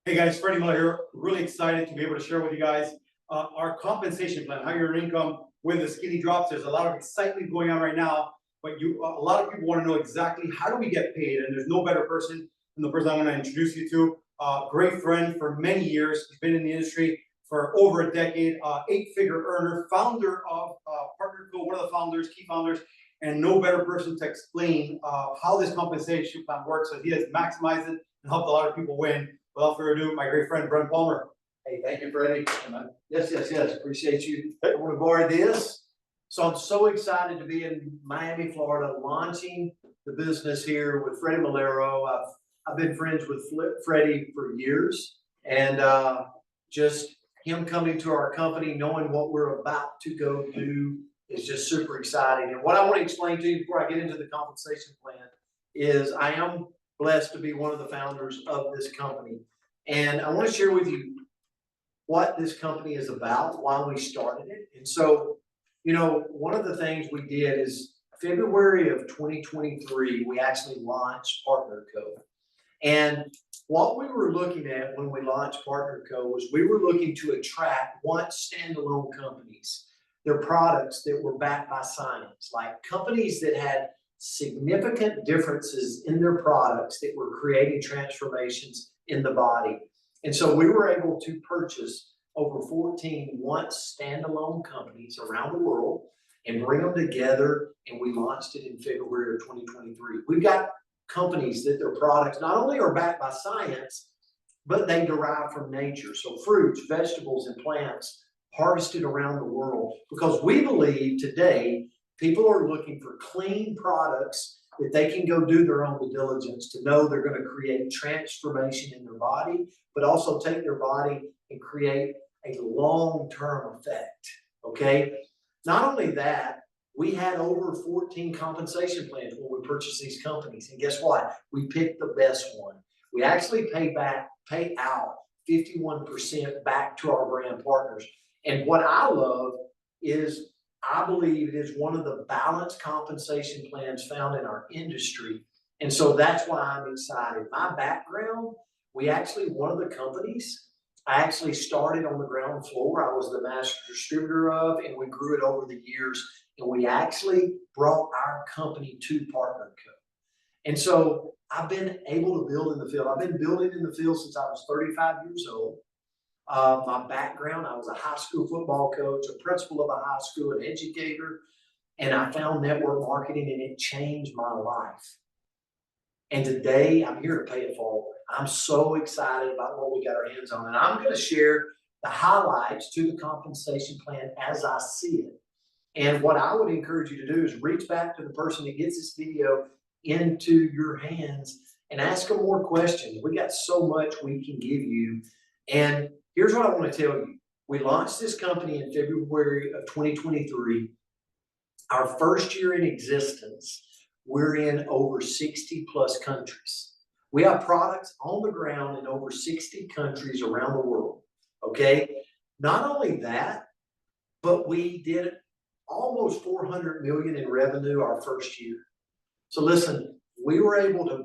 Hey guys, Freddy Melero, really excited to be able to share with you guys our compensation plan, how your income with the skinny drops. There's a lot of excitement going on right now, but a lot of people want to know exactly how do we get paid, and there's no better person than the person I'm going to introduce you to. Great friend for many years, he's been in the industry for over a decade, 8-figure earner, founder of Partner Co, one of the founders, key founders, and no better person to explain how this compensation plan works. So he has maximized it and helped a lot of people win. Without further ado, my great friend, Brent Palmer. Hey, thank you, Freddy. Yes. Appreciate you coming aboard this. So I'm so excited to be in Miami, Florida, launching the business here with Freddy Melero. I've been friends with Freddy for years, and just him coming to our company, knowing what we're about to go do is just super exciting. And what I want to explain to you before I get into the compensation plan is I am blessed to be one of the founders of this company. And I want to share with you what this company is about, why we started it. And so, one of the things we did is February of 2023, we actually launched Partner Co. And what we were looking at when we launched Partner Co. was we were looking to attract standalone companies, their products that were backed by science, like companies that had significant differences in their products that were creating transformations in the body. And so we were able to purchase over 14 once standalone companies around the world and bring them together, and we launched it in February of 2023. We've got companies that their products not only are backed by science, but they derive from nature. So fruits, vegetables, and plants harvested around the world, because we believe today people are looking for clean products that they can go do their own due diligence to know they're going to create transformation in their body, but also take their body and create a long-term effect, okay? Not only that, we had over 14 compensation plans when we purchased these companies, and guess what? We picked the best one. We actually pay out 51% back to our brand partners. And what I love is I believe it is one of the balanced compensation plans found in our industry. And so that's why I'm excited. My background, one of the companies, I actually started on the ground floor. I was the master distributor of, and we grew it over the years. And we actually brought our company to Partner Co. And so I've been able to build in the field. I've been building in the field since I was 35 years old. My background, I was a high school football coach, a principal of a high school, an educator, and I found network marketing, and it changed my life. And today I'm here to pay it forward. I'm so excited about what we got our hands on, and I'm going to share the highlights to the compensation plan as I see it. And what I would encourage you to do is reach back to the person that gets this video into your hands and ask them more questions. We got so much we can give you. And here's what I want to tell you. We launched this company in February of 2023. Our first year in existence, we're in over 60 plus countries. We have products on the ground in over 60 countries around the world, okay? Not only that, but we did almost 400 million in revenue our first year. So listen, we were able to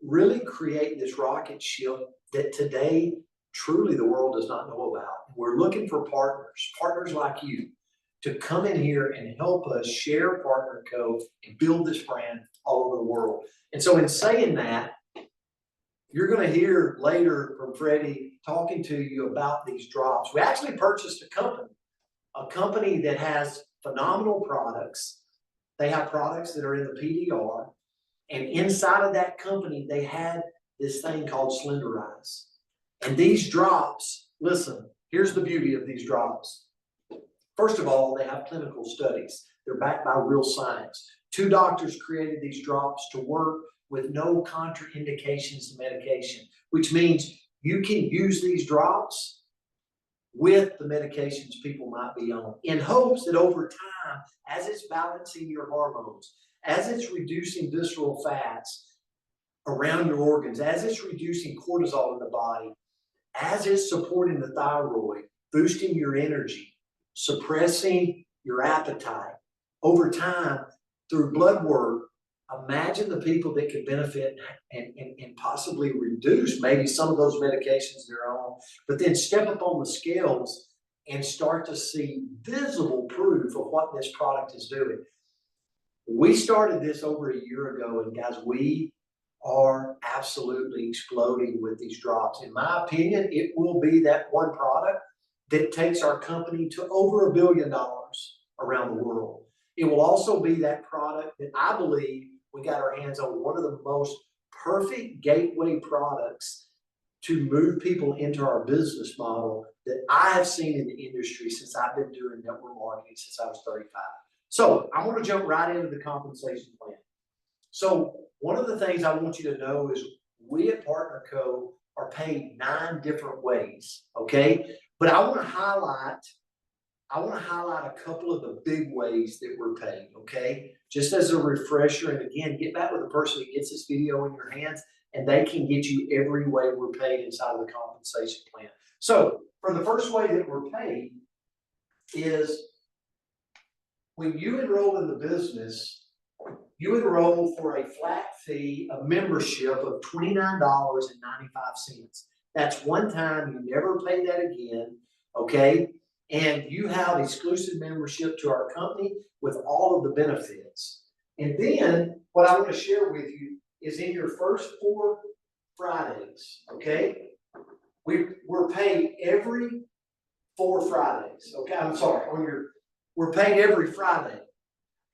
really create this rocket ship that today truly the world does not know about. We're looking for partners like you, to come in here and help us share Partner Co. and build this brand all over the world. And so in saying that, you're going to hear later from Freddy talking to you about these drops. We actually purchased a company that has phenomenal products. They have products that are in the PDR, and inside of that company, they had this thing called Slenderize. And these drops, listen, here's the beauty of these drops. First of all, they have clinical studies. They're backed by real science. 2 doctors created these drops to work with no contraindications to medication, which means you can use these drops with the medications people might be on, in hopes that over time, as it's balancing your hormones, as it's reducing visceral fats around your organs, as it's reducing cortisol in the body, as it's supporting the thyroid, boosting your energy, suppressing your appetite, over time, through blood work, imagine the people that could benefit and possibly reduce maybe some of those medications they're on, but then step up on the scales and start to see visible proof of what this product is doing. We started this over a year ago, and guys, we are absolutely exploding with these drops. In my opinion, it will be that one product that takes our company to over $1 billion around the world. It will also be that product that I believe we got our hands on, one of the most perfect gateway products to move people into our business model that I have seen in the industry since I've been doing network marketing since I was 35. So I want to jump right into the compensation plan. So one of the things I want you to know is we at Partner Co. are paid 9 different ways, okay? But I want to highlight a couple of the big ways that we're paid, okay? Just as a refresher, and again, get back with the person that gets this video in your hands, and they can get you every way we're paid inside of the compensation plan. So for the first way that we're paid is when you enroll in the business, you enroll for a flat fee, a membership of $29.95. That's one time, you never pay that again, okay? And you have exclusive membership to our company with all of the benefits. And then what I want to share with you is in your first 4 Fridays, okay? We're paid every 4 Fridays, okay? I'm sorry, we're paid every Friday.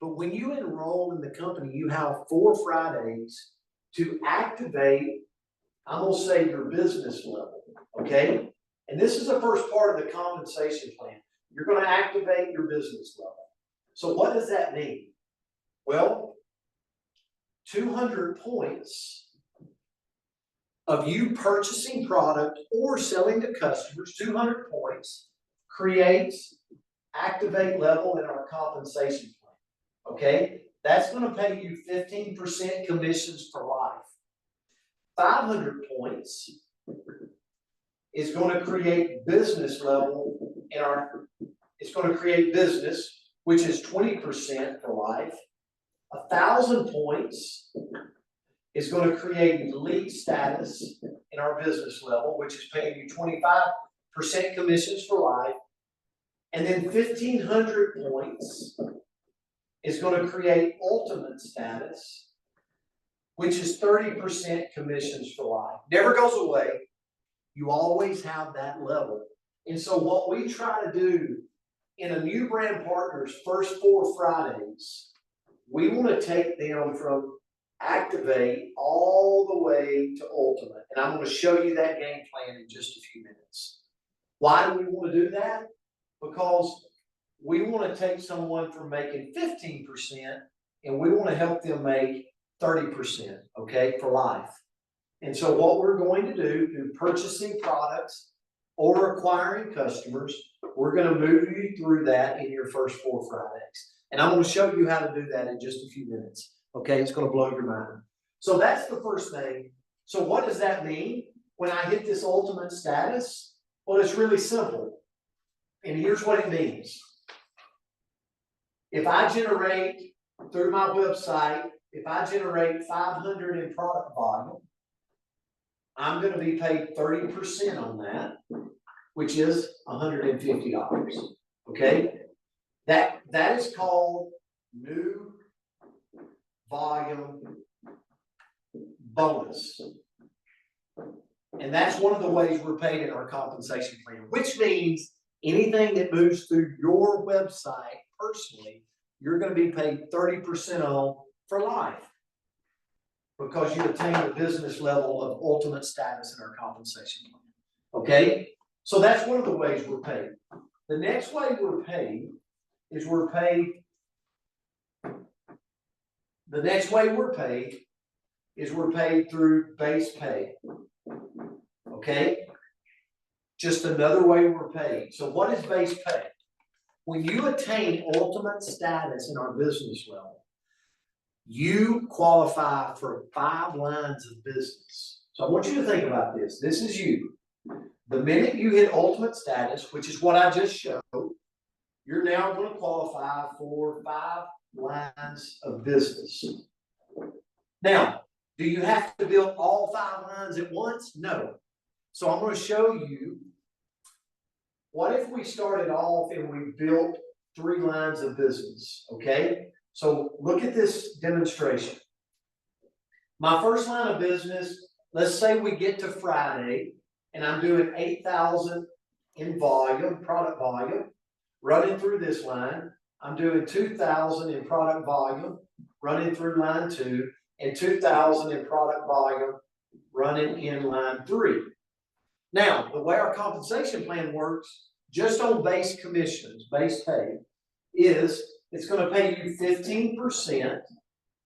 But when you enroll in the company, you have 4 Fridays to activate, I'm going to say, your business level, okay? And this is the first part of the compensation plan. You're going to activate your business level. So what does that mean? Well, 200 points of you purchasing product or selling to customers, 200 points creates activate level in our compensation plan, okay? That's going to pay you 15% commissions for life. 500 points is going to create business level it's going to create business, which is 20% for life. 1,000 points is going to create elite status in our business level, which is paying you 25% commissions for life. And then 1,500 points is going to create ultimate status, which is 30% commissions for life. Never goes away. You always have that level. And so what we try to do in a new brand partner's first 4 Fridays, we want to take them from activate all the way to ultimate. And I'm going to show you that game plan in just a few minutes. Why do we want to do that? Because we want to take someone from making 15% and we want to help them make 30%, okay, for life. And so what we're going to do through purchasing products or acquiring customers, we're going to move you through that in your first 4 Fridays. And I'm going to show you how to do that in just a few minutes. Okay, it's going to blow your mind. So that's the first thing. So what does that mean when I hit this ultimate status? Well, it's really simple. And here's what it means. If I generate through my website, if I generate 500 in product volume, I'm going to be paid 30% on that, which is $150. Okay? That is called new volume bonus. And that's one of the ways we're paid in our compensation plan, which means anything that moves through your website personally, you're going to be paid 30% on for life because you attain the business level of ultimate status in our compensation plan. Okay? So that's one of the ways we're paid. The next way we're paid is we're paid through base pay. Okay? Just another way we're paid. So what is base pay? When you attain ultimate status in our business level, you qualify for 5 lines of business. So I want you to think about this. This is you. The minute you hit ultimate status, which is what I just showed, you're now going to qualify for 5 lines of business. Now, do you have to build all 5 lines at once? No. So I'm going to show you, what if we started off and we built 3 lines of business, okay? So look at this demonstration. My first line of business, let's say we get to Friday and I'm doing 8,000 in volume, product volume, running through this line. I'm doing 2,000 in product volume, running through line 2, and 2,000 in product volume, running in line 3. Now, the way our compensation plan works, just on base commissions, base pay, is it's going to pay you 15%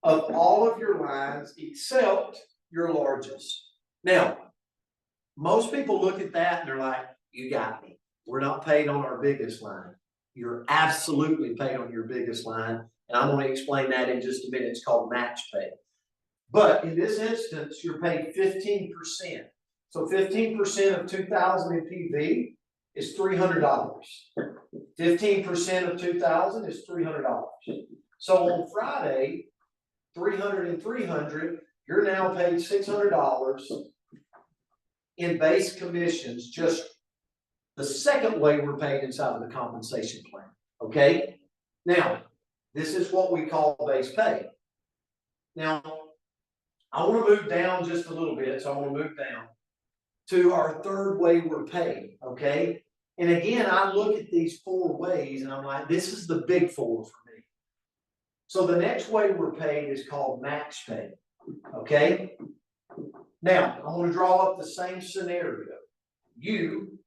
of all of your lines except your largest. Now, most people look at that and they're like, you got me. We're not paid on our biggest line. You're absolutely paid on your biggest line. And I'm going to explain that in just a minute. It's called match pay. But in this instance, you're paid 15%. So 15% of 2,000 in PV is $300. 15% of 2,000 is $300. So on Friday, 300 and 300, you're now paid $600 in base commissions, just the second way we're paid inside of the compensation plan, okay? Now, this is what we call base pay. Now, I want to move down just a little bit, so I want to move down to our third way we're paid, okay? And again, I look at these 4 ways and I'm like, this is the big 4 for me. So the next way we're paid is called match pay, okay? Now, I want to draw up the same scenario. You,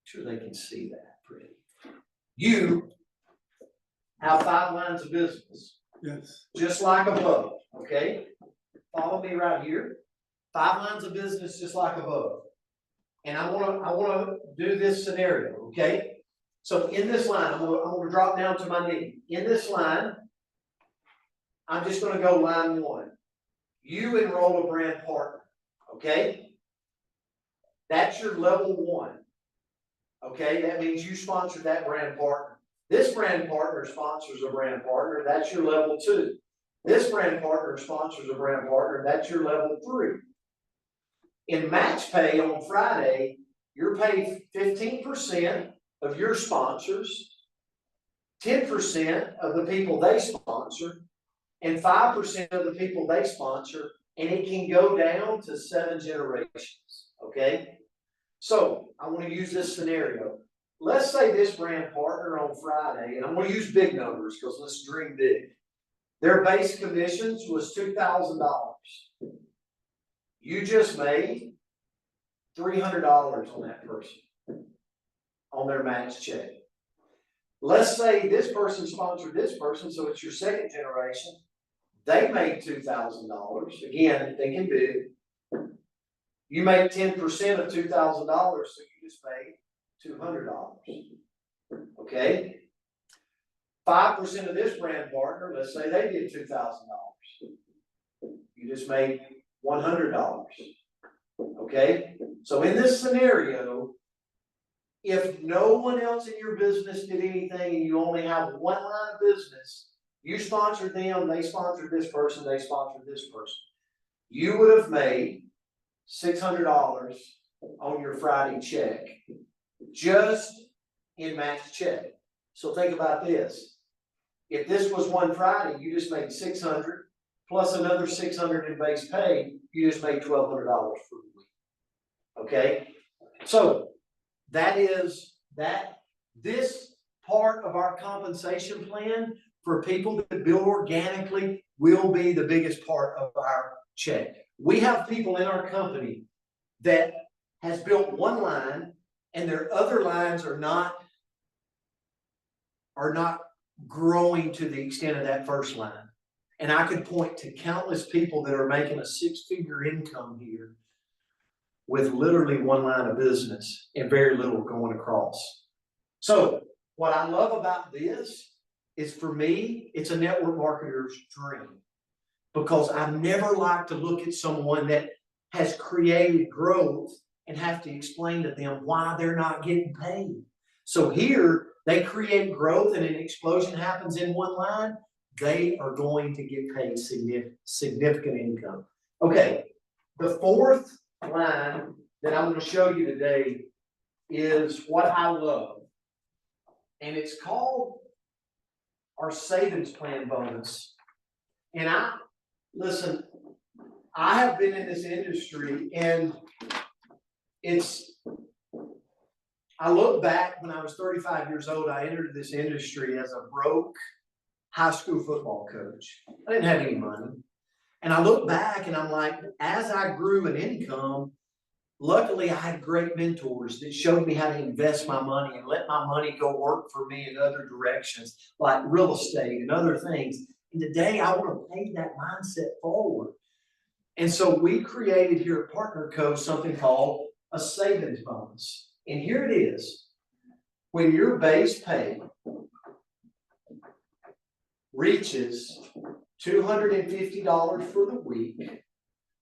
sure they can see that pretty. You have 5 lines of business. Yes. Just like above, okay? Follow me right here. 5 lines of business just like above. And I wanna do this scenario, okay? So in this line, I'm gonna drop down to my knee. In this line, I'm just gonna go line 1. You enroll a brand partner, okay? That's your level 1. Okay, that means you sponsor that brand partner. This brand partner sponsors a brand partner, that's your level 2. This brand partner sponsors a brand partner, that's your level 3. In match pay on Friday, you're paid 15% of your sponsors, 10% of the people they sponsor, and 5% of the people they sponsor, and it can go down to 7 generations, okay? So, I want to use this scenario. Let's say this brand partner on Friday, and I'm going to use big numbers because let's dream big. Their base commissions was $2,000. You just made $300 on that person, on their match check. Let's say this person sponsored this person, so it's your second generation. They made $2,000. Again, thinking big. You make 10% of $2,000, so you just made $200. Okay? 5% of this brand partner, let's say they did $2,000. You just made $100. Okay? So in this scenario, if no one else in your business did anything and you only have 1 line of business, you sponsored them, they sponsored this person, they sponsored this person. You would have made $600 on your Friday check, just in match check. So think about this. If this was one Friday, you just made $600 plus another $600 in base pay, you just made $1,200 for the week. Okay? So that is this part of our compensation plan for people that build organically will be the biggest part of our check. We have people in our company that has built 1 line and their other lines are not growing to the extent of that first line. And I could point to countless people that are making a 6-figure income here with literally 1 line of business and very little going across. So what I love about this is, for me, it's a network marketer's dream, because I never like to look at someone that has created growth and have to explain to them why they're not getting paid. So here they create growth and an explosion happens in 1 line. they are going to get paid significant income. Okay, the fourth line that I'm gonna show you today is what I love. And it's called our savings plan bonus. And listen, I have been in this industry and I look back when I was 35 years old, I entered this industry as a broke high school football coach. I didn't have any money. And I look back and I'm like, as I grew in income, luckily I had great mentors that showed me how to invest my money and let my money go work for me in other directions, like real estate and other things. And today I want to pay that mindset forward. And so we created here at Partner Co. something called a savings bonus. And here it is. When your base pay reaches $250 for the week,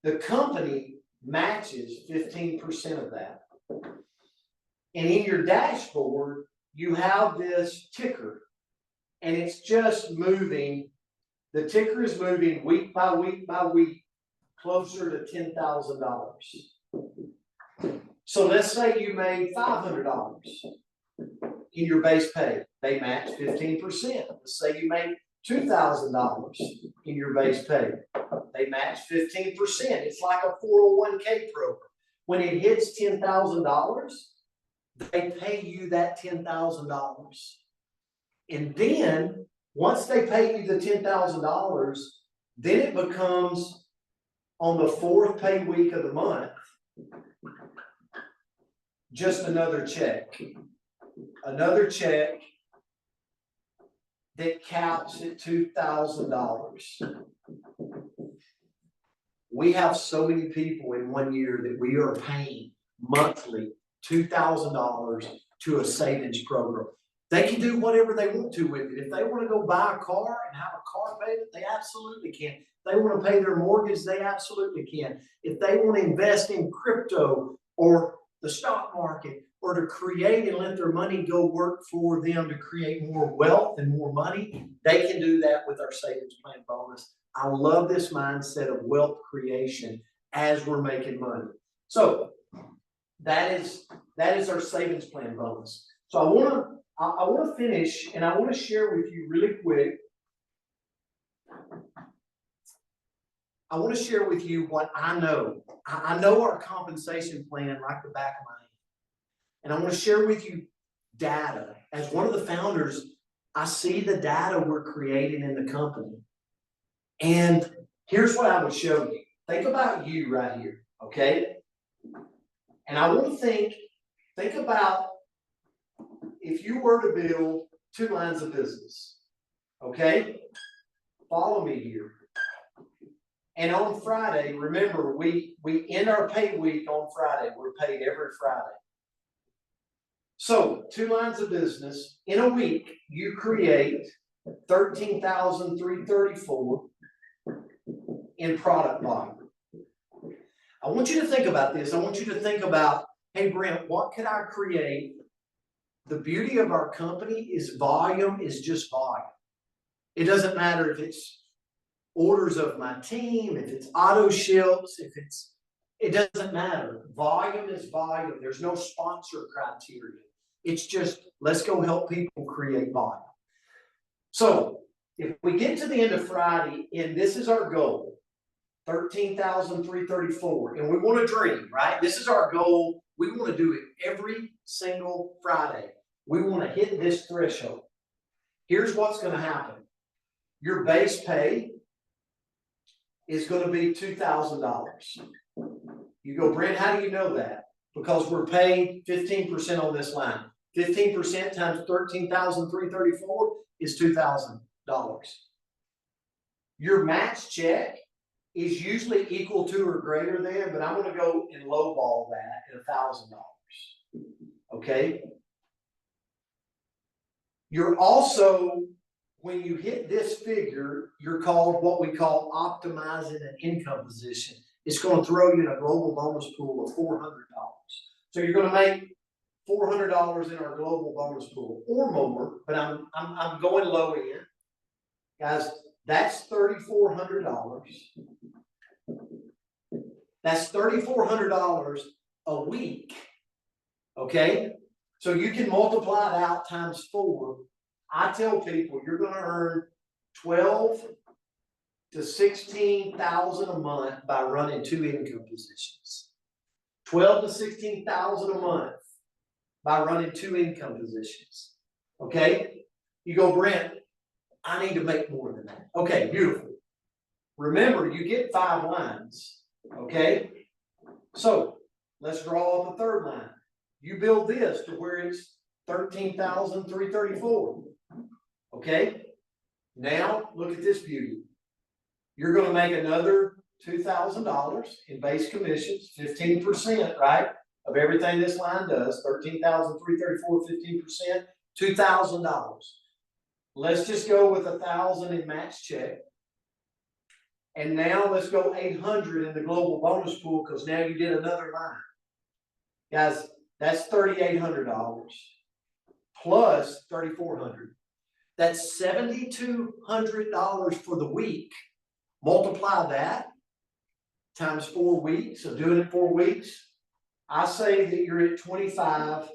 the company matches 15% of that. And in your dashboard, you have this ticker, and it's just moving. The ticker is moving week by week by week, closer to $10,000. So let's say you made $500 in your base pay. They match 15%. Let's say you made $2,000 in your base pay. They match 15%. It's like a 401k program. When it hits $10,000, they pay you that $10,000. And then once they pay you the $10,000, then it becomes on the fourth pay week of the month, just another check. Another check that caps at $2,000. We have so many people in 1 year that we are paying monthly $2,000 to a savings program. They can do whatever they want to with it. If they want to go buy a car and have a car payment, they absolutely can. If they want to pay their mortgage, they absolutely can. If they want to invest in crypto or the stock market, or to create and let their money go work for them to create more wealth and more money, they can do that with our savings plan bonus. I love this mindset of wealth creation as we're making money. So that is our savings plan bonus. So I want to finish, and I want to share with you really quick. I want to share with you what I know. I know our compensation plan like the back of my hand. And I want to share with you data. As one of the founders, I see the data we're creating in the company. And here's what I would show you. Think about you right here, okay? And I want to think about if you were to build 2 lines of business, okay? Follow me here. And on Friday, remember, we end our pay week on Friday. We're paid every Friday. So 2 lines of business. In a week, you create $13,334 in product volume. I want you to think about this. I want you to think about, hey, Brent, what could I create? The beauty of our company is volume is just volume. It doesn't matter if it's orders of my team, if it's auto ships, it doesn't matter. Volume is volume. There's no sponsor criteria. It's just, let's go help people create volume. So if we get to the end of Friday, and this is our goal, 13,334, and we want to dream, right? This is our goal. We want to do it every single Friday. We want to hit this threshold. Here's what's going to happen. Your base pay is going to be $2,000. You go, Brent, how do you know that? Because we're paying 15% on this line. 15% times 13,334 is $2,000. Your match check is usually equal to or greater than, but I'm going to go and lowball that at $1,000. Okay? You're also, when you hit this figure, you're called what we call optimizing an income position. It's going to throw you in a global bonus pool of $400. So you're going to make $400 in our global bonus pool or more, but I'm going low end. Guys, That's $3,400. That's $3,400 a week. Okay? So you can multiply it out times 4. I tell people you're going to earn 12 to 16,000 a month by running 2 income positions. 12 to 16,000 a month by running 2 income positions. Okay? You go, Brent, I need to make more than that. Okay, beautiful. Remember, you get 5 lines. Okay? So let's draw up a 3rd line. You build this to where it's 13,334. Okay? Now look at this beauty. You're going to make another $2,000 in base commissions, 15%, right? Of everything this line does, 13,334, 15%, $2,000. Let's just go with 1,000 in match check. And now let's go 800 in the global bonus pool because now you did another line. Guys, that's $3,800 plus $3,400. That's $7,200 for the week. Multiply that times 4 weeks, so doing it 4 weeks. I say that you're at 25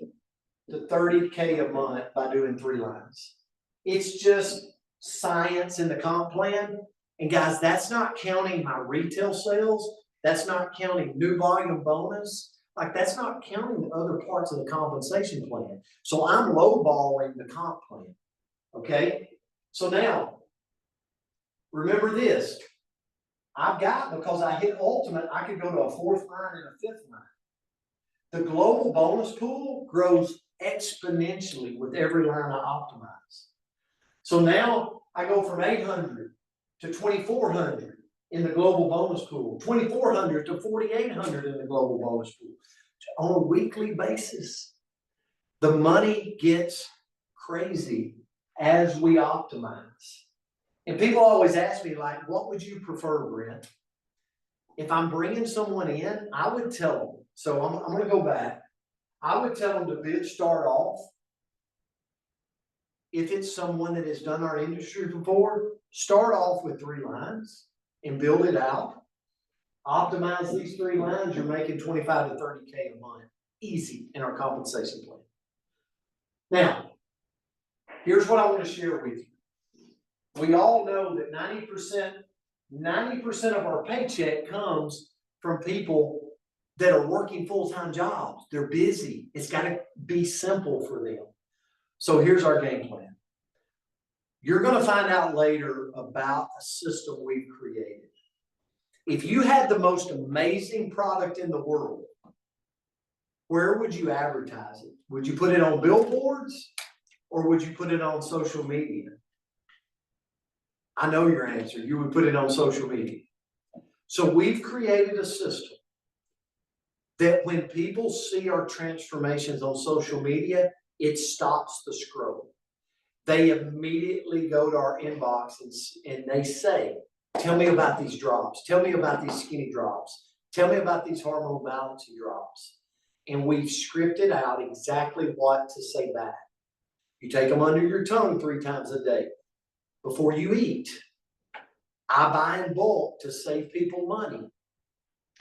to 30K a month by doing 3 lines. It's just science in the comp plan. And guys, that's not counting my retail sales. That's not counting new volume bonus. Like that's not counting the other parts of the compensation plan. So I'm lowballing the comp plan. Okay. So now, remember this. I've got, because I hit ultimate, I could go to a 4th line and a 5th line. The global bonus pool grows exponentially with every line I optimize. So now I go from 800 to 2,400 in the global bonus pool, 2,400 to 4,800 in the global bonus pool on a weekly basis. The money gets crazy as we optimize. And people always ask me, like, what would you prefer, Brent? If I'm bringing someone in, I would tell them. So I'm going to go back. I would tell them to start off. If it's someone that has done our industry before, start off with 3 lines and build it out. Optimize these 3 lines, you're making 25 to 30K a month. Easy in our compensation plan. Now, here's what I want to share with you. We all know that 90% of our paycheck comes from people that are working full-time jobs. They're busy. It's got to be simple for them. So here's our game plan. You're going to find out later about a system we've created. If you had the most amazing product in the world, where would you advertise it? Would you put it on billboards or would you put it on social media? I know your answer. You would put it on social media. So we've created a system that when people see our transformations on social media, it stops the scroll. They immediately go to our inbox and they say, tell me about these drops. Tell me about these skinny drops. Tell me about these hormone balancing drops. And we've scripted out exactly what to say back. You take them under your tongue 3 times a day. Before you eat, I buy in bulk to save people money.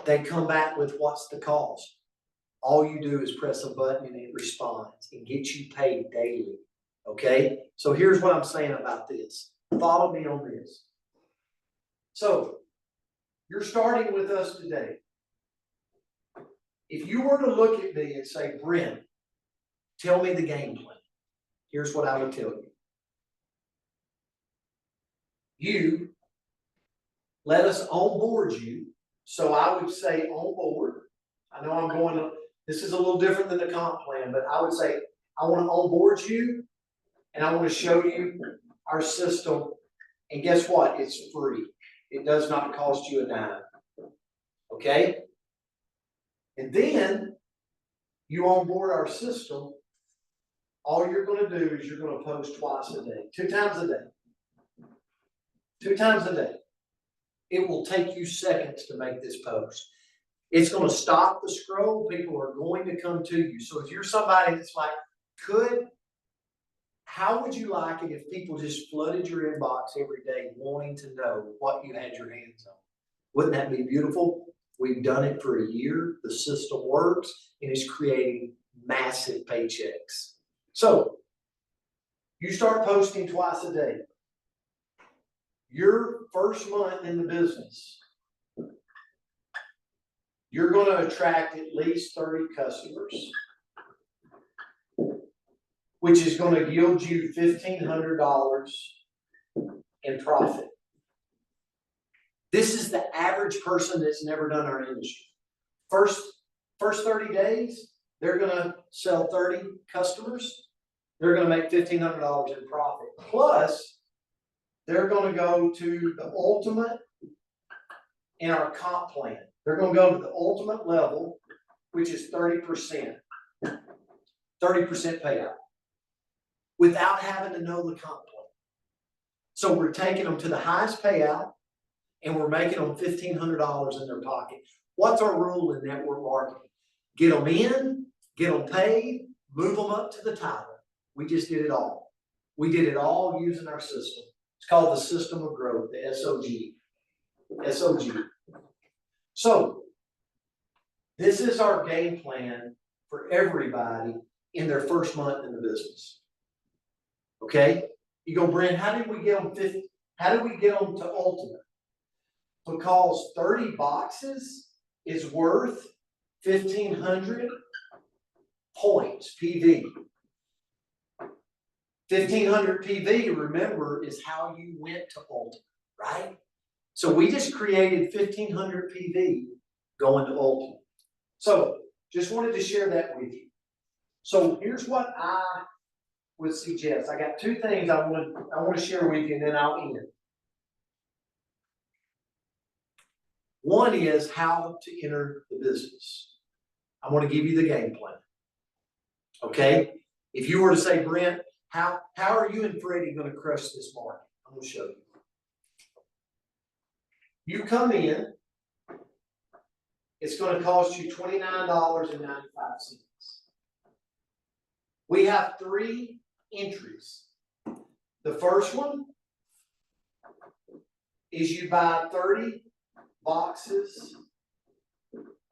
They come back with what's the cost. All you do is press a button and it responds and gets you paid daily. Okay? So here's what I'm saying about this. Follow me on this. So you're starting with us today. If you were to look at me and say, Brent, tell me the game plan. Here's what I would tell you. You let us onboard you. So I would say on board. I know I'm going to, this is a little different than the comp plan, but I would say, I want to onboard you and I want to show you our system. And guess what? It's free. It does not cost you a dime. Okay? And then you onboard our system. All you're going to do is you're going to post twice a day, 2 times a day. 2 times a day. It will take you seconds to make this post. It's going to stop the scroll. People are going to come to you. So if you're somebody that's like, how would you like it if people just flooded your inbox every day wanting to know what you had your hands on? Wouldn't that be beautiful? We've done it for a year. The system works and is creating massive paychecks. So you start posting twice a day. Your first month in the business, you're going to attract at least 30 customers, which is going to yield you $1,500 in profit. This is the average person that's never done our industry. First 30 days, they're going to sell 30 customers. They're going to make $1,500 in profit. Plus, they're going to go to the ultimate in our comp plan. They're going to go to the ultimate level, which is 30%. 30% payout without having to know the comp plan. So we're taking them to the highest payout and we're making them $1,500 in their pocket. What's our rule in network marketing? Get them in, get them paid, move them up to the title. We just did it all. We did it all using our system. It's called the system of growth, the SOG. SOG. So this is our game plan for everybody in their first month in the business. Okay? You go, Brent, how did we get them 50? How did we get them to ultimate? Because 30 boxes is worth 1,500 points, PV. 1,500 PV, remember, is how you went to ultimate, right? So we just created 1,500 PV going to ultimate. So just wanted to share that with you. So here's what I would suggest. I got two things I want to share with you, and then I'll end. One is how to enter the business. I want to give you the game plan. Okay? If you were to say, Brent, how are you and Freddy going to crush this market? I'm going to show you. You come in, it's going to cost you $29.95. We have 3 entries. The first one is you buy 30 boxes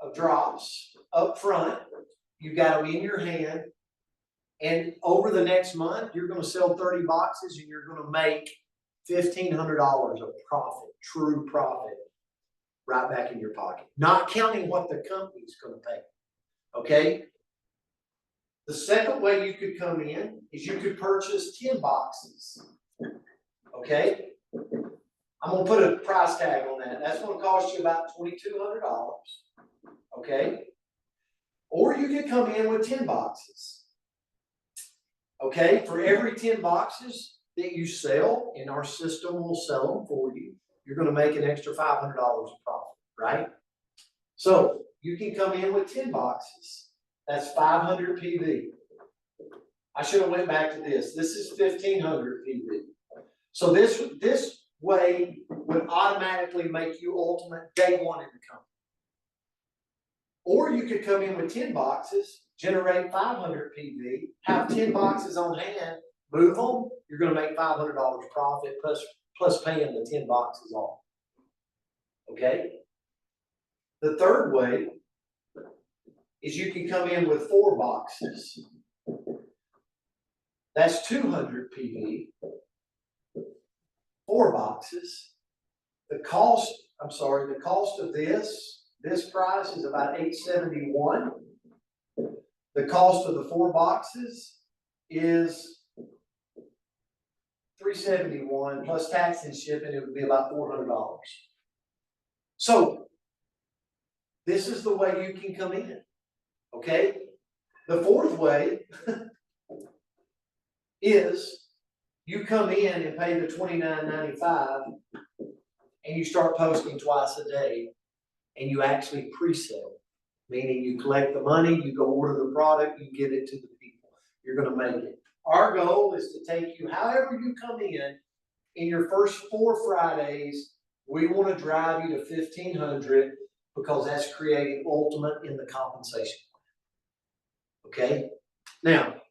of drops up front. You got them in your hand. And over the next month, you're going to sell 30 boxes and you're going to make $1,500 of profit, true profit, right back in your pocket. Not counting what the company's going to pay. Okay? The second way you could come in is you could purchase 10 boxes. Okay? I'm going to put a price tag on that. That's going to cost you about $2,200. Okay? Or you could come in with 10 boxes. Okay? For every 10 boxes that you sell, and our system will sell them for you, you're going to make an extra $500 of profit, right? So you can come in with 10 boxes. That's 500 PV. I should have went back to this. This is 1,500 PV. So this way would automatically make you ultimate day one in the company. Or you could come in with 10 boxes, generate 500 PV, have 10 boxes on hand, move them, you're going to make $500 profit plus paying the 10 boxes off. Okay? The third way is you can come in with 4 boxes. That's 200 PV. 4 boxes. The cost of this price is about $871. The cost of the 4 boxes is $371 plus tax and shipping. It would be about $400. So this is the way you can come in. Okay? The fourth way is you come in and pay the $29.95 and you start posting twice a day and you actually pre-sell, meaning you collect the money, you go order the product, you give it to the people. You're going to make it. Our goal is to take you, however you come in your first 4 Fridays, we want to drive you to 1,500 because that's creating ultimate in the compensation plan. Okay? Now,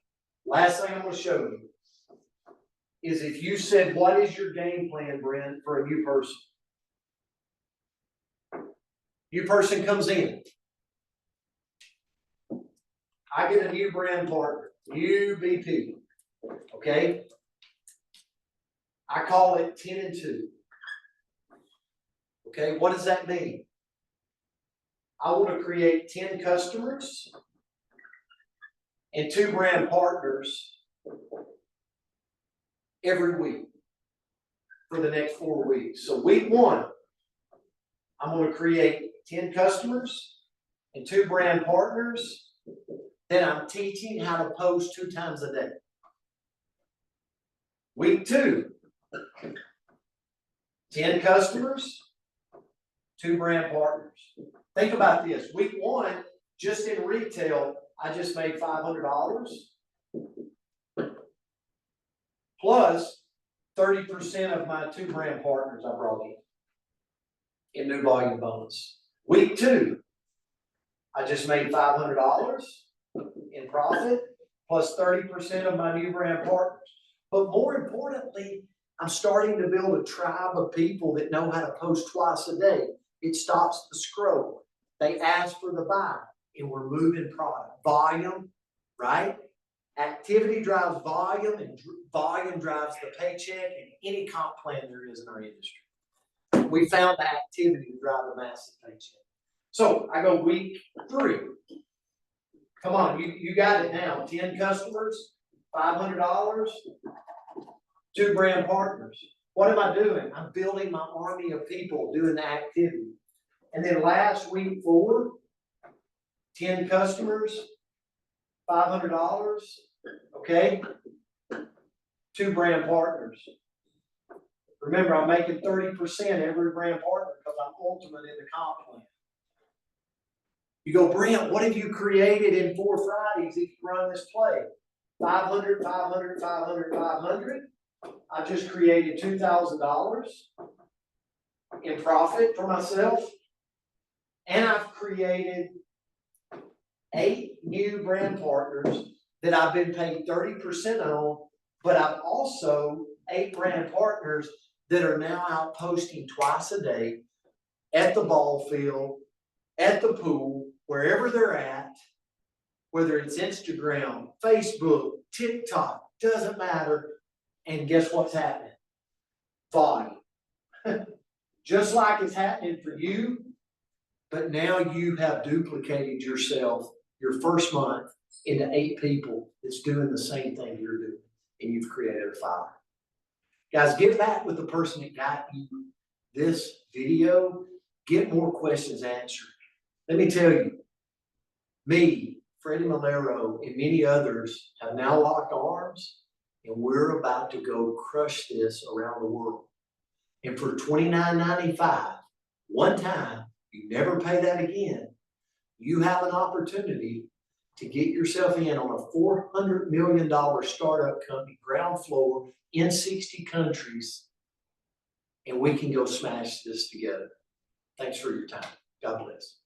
last thing I'm going to show you. is if you said, what is your game plan, Brent, for a new person? New person comes in. I get a new brand partner, new VP, okay? I call it 10 and 2. Okay, what does that mean? I want to create 10 customers and 2 brand partners every week for the next 4 weeks. So week 1, I'm going to create 10 customers and 2 brand partners. Then I'm teaching how to post 2 times a day. Week 2, 10 customers, 2 brand partners. Think about this. Week 1, just in retail, I just made $500 plus 30% of my 2 brand partners I brought in new volume bonus. Week 2, I just made $500 in profit plus 30% of my new brand partners. But more importantly, I'm starting to build a tribe of people that know how to post twice a day. It stops the scroll. They ask for the buy, and we're moving product. Volume, right? Activity drives volume, and volume drives the paycheck and any comp plan there is in our industry. We found the activity to drive the massive paycheck. So I go week 3. Come on, you got it now. 10 customers, $500, 2 brand partners. What am I doing? I'm building my army of people doing the activity. And then last week 4, 10 customers, $500, okay? 2 brand partners. Remember, I'm making 30% every brand partner because I'm ultimate in the comp plan. You go, Brent, what have you created in 4 Fridays if you run this play? 500, 500, 500, 500. I just created $2,000 in profit for myself. And I've created 8 new brand partners that I've been paid 30% on, but I've also 8 brand partners that are now out posting twice a day at the ball field, at the pool, wherever they're at, whether it's Instagram, Facebook, TikTok, doesn't matter. And guess what's happening? Volume. Just like it's happening for you, but now you have duplicated yourself your first month into 8 people that's doing the same thing you're doing, and you've created a fire. Guys, get back with the person that got you this video. Get more questions answered. Let me tell you, me, Freddy Melero, and many others have now locked arms, and we're about to go crush this around the world. And for $29.95, one time, you never pay that again, you have an opportunity to get yourself in on a $400 million startup company, ground floor, in 60 countries, and we can go smash this together. Thanks for your time. God bless.